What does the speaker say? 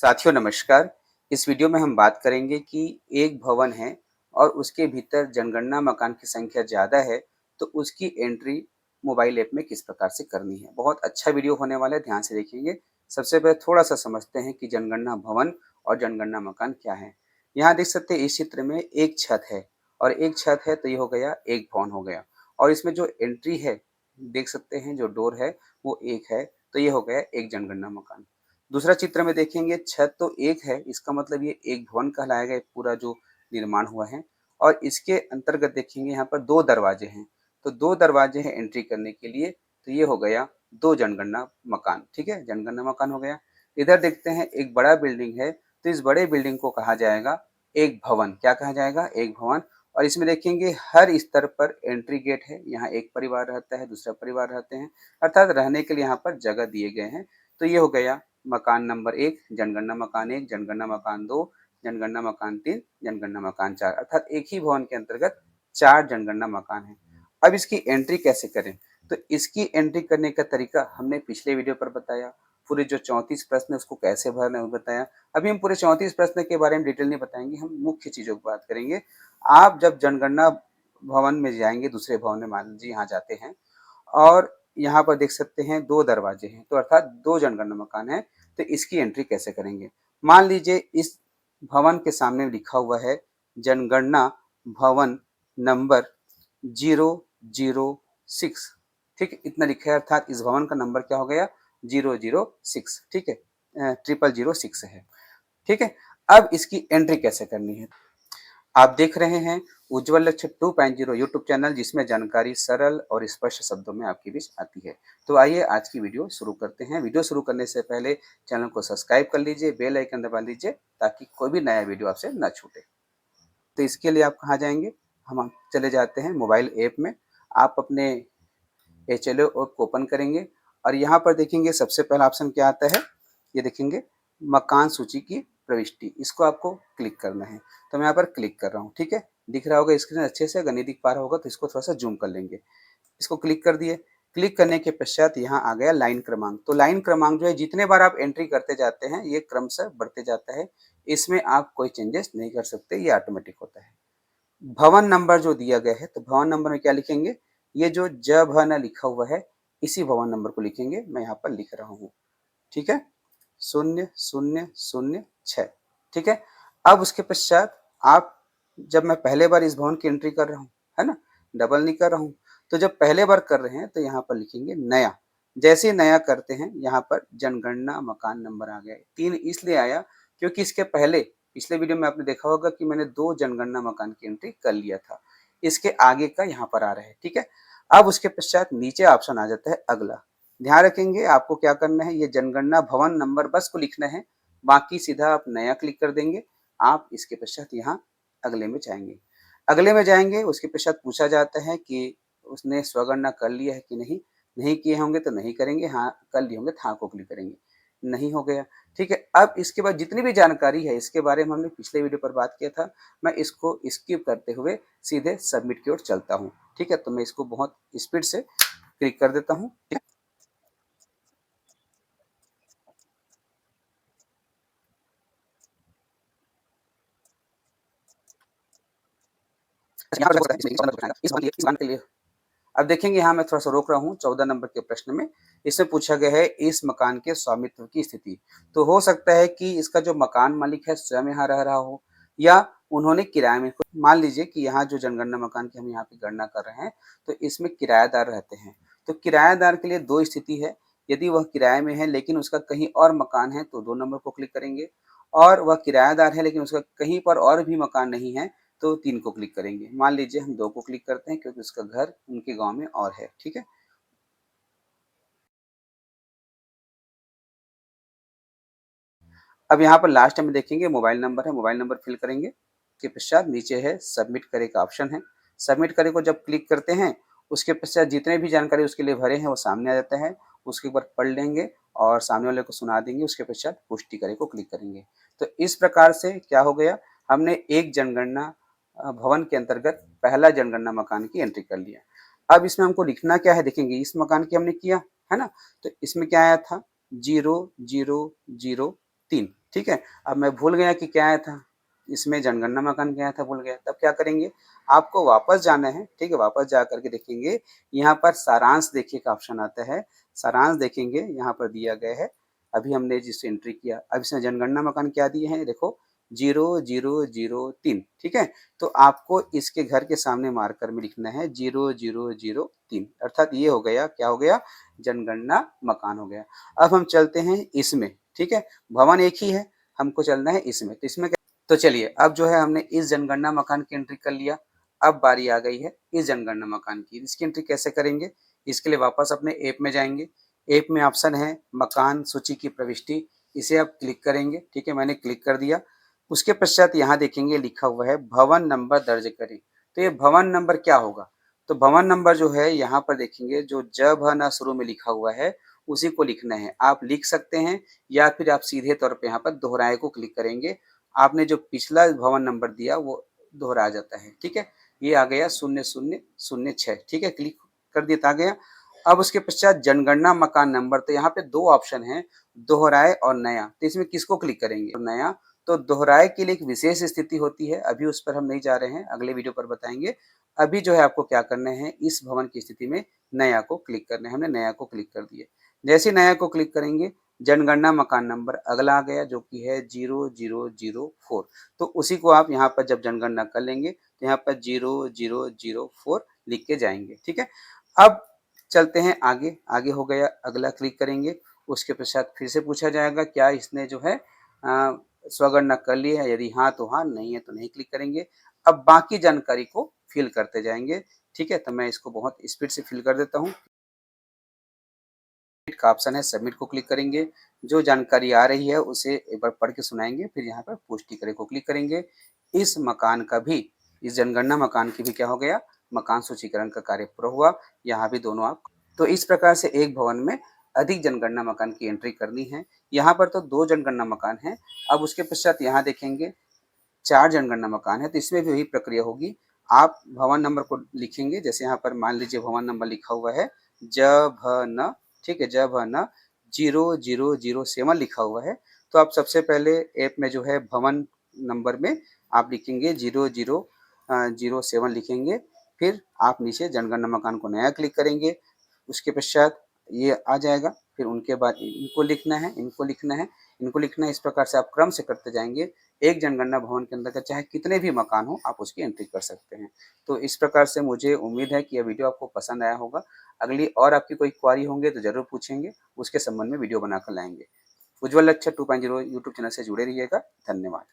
साथियों नमस्कार। इस वीडियो में हम बात करेंगे कि एक भवन है और उसके भीतर जनगणना मकान की संख्या ज़्यादा है, तो उसकी एंट्री मोबाइल ऐप में किस प्रकार से करनी है। बहुत अच्छा वीडियो होने वाला है, ध्यान से देखेंगे। सबसे पहले थोड़ा-सा समझते हैं कि जनगणना भवन और जनगणना मकान क्या है। यहाँ देख सकते हैं इस चित्र में एक छत है और एक छत है तो ये हो गया एक भवन हो गया और इसमें जो एंट्री है, देख सकते हैं जो डोर है वो एक है, तो ये हो गया एक जनगणना मकान। दूसरा चित्र में देखेंगे छत तो एक है, इसका मतलब ये एक भवन कहलाएगा ये पूरा जो निर्माण हुआ है और इसके अंतर्गत देखेंगे यहाँ पर दो दरवाजे हैं, तो दो दरवाजे हैं एंट्री करने के लिए, तो ये हो गया दो जनगणना मकान। ठीक है, जनगणना मकान हो गया। इधर देखते हैं एक बड़ा बिल्डिंग है, तो इस बड़े बिल्डिंग को कहा जाएगा एक भवन। क्या कहा जाएगा? एक भवन। और इसमें देखेंगे हर स्तर पर एंट्री गेट है, यहाँ एक परिवार रहता है, दूसरा परिवार रहते हैं, अर्थात रहने के लिए यहाँ पर जगह दिए गए हैं। तो ये हो गया मकान नंबर 1, जनगणना मकान 1, जनगणना मकान 2, जनगणना मकान 3, जनगणना मकान 4, अर्थात एक ही भवन के अंतर्गत 4 जनगणना मकान हैं। अब इसकी एंट्री कैसे करें? तो इसकी एंट्री करने का तरीका हमने पिछले वीडियो पर बताया। पूरे जो 34 प्रश्न है उसको कैसे भरना है वो बताया। अभी हम पूरे 34 प्रश्न के बारे में डिटेल नहीं बताएंगे, हम मुख्य चीज़ों की बात करेंगे। आप जब जनगणना भवन में जाएंगे, दूसरे भवन में मान लीजिए यहाँ जाते हैं और यहाँ पर देख सकते हैं दो दरवाजे हैं, तो अर्थात दो जनगणना मकान है, तो इसकी एंट्री कैसे करेंगे? मान लीजिए इस भवन के सामने लिखा हुआ है जनगणना भवन नंबर 006। ठीक है, इतना लिखा है, अर्थात इस भवन का नंबर क्या हो गया? 006। ठीक है, 0006 है। ठीक है, अब इसकी एंट्री कैसे करनी है? आप देख रहे हैं उज्ज्वल लक्ष्य 2.0 यूट्यूब चैनल, जिसमें जानकारी सरल और स्पष्ट शब्दों में आपके बीच आती है। तो आइए आज की वीडियो शुरू करते हैं। वीडियो शुरू करने से पहले चैनल को सब्सक्राइब कर लीजिए, बेल आइकन दबा लीजिए ताकि कोई भी नया वीडियो आपसे ना छूटे। तो इसके लिए आप कहाँ जाएंगे? हम चले जाते हैं मोबाइल ऐप में। आप अपने एचएलओ ऐप को ओपन करेंगे और यहाँ पर देखेंगे सबसे पहला ऑप्शन क्या आता है, ये देखेंगे मकान सूची की प्रविष्टि, इसको आपको क्लिक करना है। तो मैं यहाँ पर क्लिक कर रहा हूँ। ठीक है, दिख रहा होगा स्क्रीन अच्छे से, अगर नहीं दिख पा रहा होगा तो इसको थोड़ा सा जूम कर लेंगे। इसको क्लिक कर दिए। क्लिक करने के पश्चात यहाँ आ गया लाइन क्रमांक। तो लाइन क्रमांक जो है जितने बार आप एंट्री करते जाते हैं ये क्रमशः बढ़ते जाता है, इसमें आप कोई चेंजेस नहीं कर सकते, ये ऑटोमेटिक होता है। भवन नंबर जो दिया गया है, तो भवन नंबर में क्या लिखेंगे? ये जो ज भ न लिखा हुआ है, इसी भवन नंबर को लिखेंगे। मैं यहाँ पर लिख रहा हूँ। ठीक है, 0006। ठीक है, अब उसके पश्चात आप, जब मैं पहले बार इस भवन की एंट्री कर रहा हूँ, है ना, डबल नहीं कर रहा हूँ, तो जब पहले बार कर रहे हैं तो यहाँ पर लिखेंगे नया। जैसे ही नया करते हैं यहाँ पर जनगणना मकान नंबर आ गया। 3 इसलिए आया क्योंकि इसके पहले पिछले वीडियो में आपने देखा होगा कि मैंने 2 जनगणना मकान की एंट्री कर लिया था, इसके आगे का यहाँ पर आ रहा है। ठीक है, अब उसके पश्चात नीचे ऑप्शन आ जाता है अगला। ध्यान रखेंगे आपको क्या करना है, ये जनगणना भवन नंबर बस को लिखना है, बाकी सीधा आप नया क्लिक कर देंगे। आप इसके पश्चात यहाँ अगले में जाएंगे। अगले में जाएंगे, उसके पश्चात पूछा जाता है कि उसने स्वगणना कर लिया है कि नहीं। नहीं किए होंगे तो नहीं करेंगे, हाँ कर लिए होंगे तो हाँ को क्लिक करेंगे। नहीं हो गया। ठीक है, अब इसके बाद जितनी भी जानकारी है इसके बारे में हमने पिछले वीडियो पर बात किया था, मैं इसको स्किप करते हुए सीधे सबमिट की ओर चलता हूँ। ठीक है, तो मैं इसको बहुत स्पीड से क्लिक कर देता हूँ। इस बार के लिए अब देखेंगे, यहाँ मैं थोड़ा सा रोक रहा हूँ 14 नंबर के प्रश्न में। इसमें पूछा गया है इस मकान के स्वामित्व की स्थिति। तो हो सकता है कि इसका जो मकान मालिक है स्वयं यहाँ रह रहा हो या उन्होंने किराए में। मान लीजिए कि यहाँ जो जनगणना मकान की हम यहाँ पे गणना कर रहे हैं, तो इसमें किराएदार रहते हैं। तो किराएदार के लिए दो स्थिति है। यदि वह किराए में है लेकिन उसका कहीं और मकान है तो 2 नंबर को क्लिक करेंगे, और वह किराएदार है लेकिन उसका कहीं पर और भी मकान नहीं है तो 3 को क्लिक करेंगे। मान लीजिए हम 2 को क्लिक करते हैं क्योंकि उसका घर उनके गाँव में और है। ठीक है, अब यहाँ पर लास्ट में देखेंगे मोबाइल नंबर है, मोबाइल नंबर फिल करेंगे। के पश्चात नीचे है सबमिट करे का ऑप्शन है। सबमिट करे को जब क्लिक करते हैं, उसके पश्चात जितने भी जानकारी उसके लिए भरे हैं वो सामने आ जाता है। उसके ऊपर पढ़ लेंगे और सामने वाले को सुना देंगे। उसके पश्चात पुष्टि करे को क्लिक करेंगे। तो इस प्रकार से क्या हो गया, हमने एक जनगणना भवन के अंतर्गत पहला जनगणना मकान की एंट्री कर लिया। अब इसमें हमको लिखना क्या है, देखेंगे इस मकान की हमने किया है ना, तो इसमें क्या आया था 0003। ठीक है? अब मैं भूल गया कि क्या आया था, इसमें जनगणना मकान क्या आया था भूल गया, तब क्या करेंगे, आपको वापस जाना है, ठीक है? वापस जा कर के देखेंगे, यहाँ पर सारांश देखिए का ऑप्शन आता है, सारांश देखेंगे, यहाँ पर दिया गया है, अभी हमने जिस एंट्री किया, अब इसमें जनगणना मकान क्या दिए हैं, देखो 0003, ठीक है? तो आपको इसके घर के सामने मार्कर में लिखना है 0003, अर्थात ये हो गया, क्या हो गया, जनगणना मकान हो गया। अब हम चलते हैं इसमें, ठीक है? भवन एक ही है, हमको चलना है इसमें, तो इसमें तो चलिए अब जो है हमने इस जनगणना मकान की एंट्री कर लिया। अब बारी आ गई है इस जनगणना मकान की। इसकी एंट्री कैसे करेंगे? इसके लिए वापस अपने ऐप में जाएंगे। ऐप में ऑप्शन है मकान सूची की प्रविष्टि, इसे आप क्लिक करेंगे, ठीक है? मैंने क्लिक कर दिया। उसके पश्चात यहाँ देखेंगे लिखा हुआ है भवन नंबर दर्ज करें। तो ये भवन नंबर क्या होगा? तो भवन नंबर जो है यहाँ पर देखेंगे जो ज भ न शुरू में लिखा हुआ है उसी को लिखना है। आप लिख सकते हैं या फिर आप सीधे तौर पे यहाँ पर दोहराए को क्लिक करेंगे, आपने जो पिछला भवन नंबर दिया वो दोहरा जाता है, ठीक है? ये आ गया 0006, ठीक है? क्लिक कर दिया तो आ गया। अब उसके पश्चात जनगणना मकान नंबर, तो यहाँ पे दो ऑप्शन है, दोहराए और नया। तो इसमें किसको क्लिक करेंगे? नया। तो दोहराए के लिए एक विशेष स्थिति होती है, अभी उस पर हम नहीं जा रहे हैं, अगले वीडियो पर बताएंगे। अभी जो है आपको क्या करना है, इस भवन की स्थिति में नया को क्लिक करना है। हमने नया को क्लिक कर दिया। जैसे नया को क्लिक करेंगे, जनगणना मकान नंबर अगला आ गया जो कि है 0004। तो उसी को आप यहाँ पर जब जनगणना कर लेंगे तो यहाँ पर 0004 लिख के जाएंगे, ठीक है? अब चलते हैं आगे, आगे हो गया, अगला क्लिक करेंगे। उसके पश्चात फिर से पूछा जाएगा क्या इसने जो है स्वगणना कर ली है, यदि हाँ तो हाँ, नहीं है तो नहीं क्लिक करेंगे। अब बाकी जानकारी को फिल करते जाएंगे, ठीक है? तो मैं इसको बहुत स्पीड से फिल कर देता हूँ। का ऑप्शन है, सबमिट को क्लिक करेंगे। जो जानकारी आ रही है उसे एक बार पढ़ के सुनाएंगे, फिर यहाँ पर पुष्टि करें को क्लिक करेंगे। इस मकान का भी, इस जनगणना मकान की भी क्या हो गया, मकान सूचीकरण का कार्य पूरा हुआ। यहाँ भी दोनों आप, तो इस प्रकार से एक भवन में अधिक जनगणना मकान की एंट्री करनी है। यहाँ पर तो 2 जनगणना मकान है। अब उसके पश्चात यहाँ देखेंगे 4 जनगणना मकान है, तो इसमें भी वही प्रक्रिया होगी। आप भवन नंबर को लिखेंगे, जैसे यहाँ पर मान लीजिए भवन नंबर लिखा हुआ है ज भ न, ठीक है? ज भ न 0007 लिखा हुआ है। तो आप सबसे पहले ऐप में जो है भवन नंबर में आप लिखेंगे 0007 लिखेंगे। फिर आप नीचे जनगणना मकान को नया क्लिक करेंगे। उसके पश्चात ये आ जाएगा। फिर उनके बाद इनको लिखना है, इनको लिखना है, इनको लिखना है। इस प्रकार से आप क्रम से करते जाएंगे। एक जनगणना भवन के अंदर का चाहे कितने भी मकान हो, आप उसकी एंट्री कर सकते हैं। तो इस प्रकार से मुझे उम्मीद है कि यह वीडियो आपको पसंद आया होगा। अगली और आपकी कोई क्वारी होंगे तो ज़रूर पूछेंगे, उसके संबंध में वीडियो बनाकर लाएंगे। उज्ज्वल लक्ष्य 2.0 यूट्यूब चैनल से जुड़े रहिएगा। धन्यवाद।